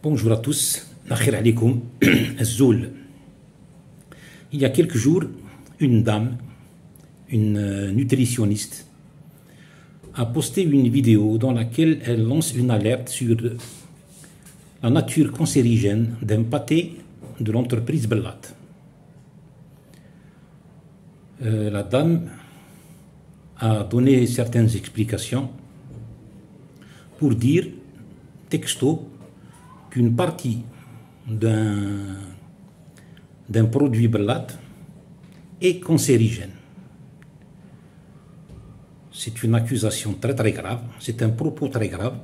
Bonjour à tous, Nakhir alaikum, Zoul. Il y a quelques jours, une dame, une nutritionniste, a posté une vidéo dans laquelle elle lance une alerte sur la nature cancérigène d'un pâté de l'entreprise Bellat. La dame a donné certaines explications pour dire, texto, qu'une partie d'un produit Bellat est cancérigène. C'est une accusation très très grave, c'est un propos très grave.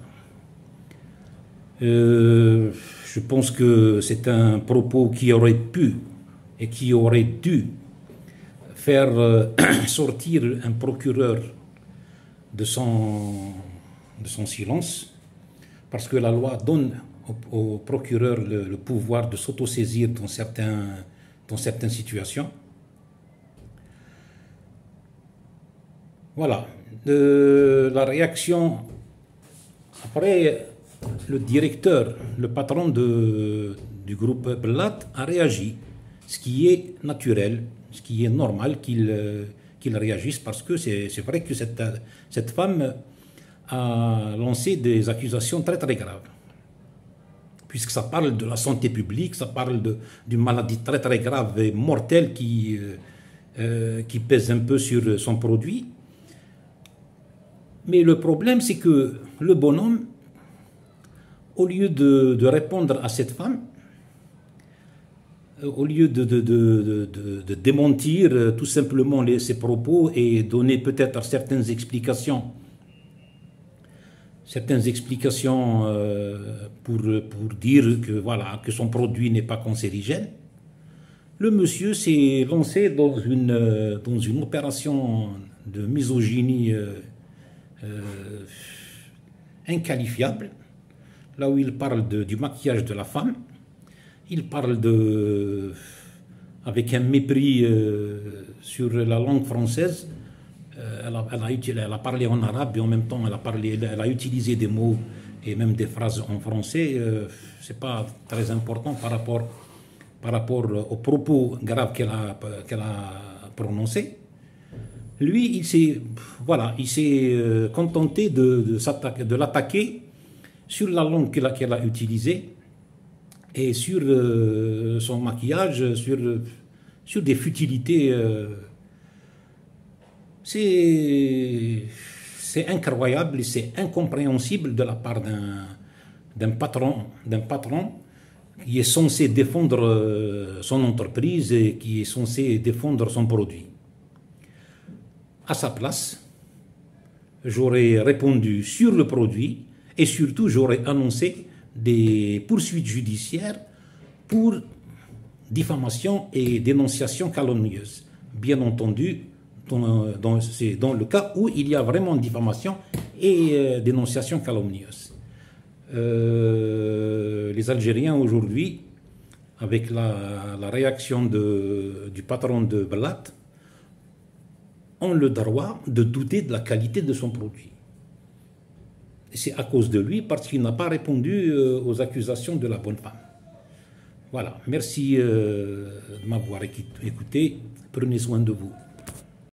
Je pense que c'est un propos qui aurait pu et qui aurait dû faire sortir un procureur de son silence, parce que la loi donne au procureur le pouvoir de s'autosaisir dans certaines situations. Voilà. La réaction, après, le directeur, le patron du groupe Bellat a réagi, ce qui est naturel, ce qui est normal qu'il réagisse, parce que c'est vrai que cette femme a lancé des accusations très très graves, puisque ça parle de la santé publique, ça parle d'une maladie très très grave et mortelle qui pèse un peu sur son produit. Mais le problème, c'est que le bonhomme, au lieu de répondre à cette femme, au lieu de démentir tout simplement ses propos et donner peut-être certaines explications pour dire que, voilà, que son produit n'est pas cancérigène, le monsieur s'est lancé dans une opération de misogynie inqualifiable, là où il parle du maquillage de la femme. Il parle avec un mépris sur la langue française. Elle a parlé en arabe et en même temps elle a utilisé des mots et même des phrases en français. C'est pas très important par rapport aux propos graves qu'elle a prononcés. Lui, il s'est contenté de l'attaquer sur la langue qu'elle a utilisée et sur son maquillage, sur des futilités. C'est incroyable et c'est incompréhensible de la part d'un patron qui est censé défendre son entreprise et qui est censé défendre son produit. À sa place, j'aurais répondu sur le produit et surtout j'aurais annoncé des poursuites judiciaires pour diffamation et dénonciation calomnieuse. Bien entendu, c'est dans le cas où il y a vraiment diffamation et dénonciation calomnieuse. Les Algériens aujourd'hui, avec la réaction du patron de Bellat, ont le droit de douter de la qualité de son produit. Et c'est à cause de lui, parce qu'il n'a pas répondu aux accusations de la bonne femme. Voilà, merci de m'avoir écouté. Prenez soin de vous.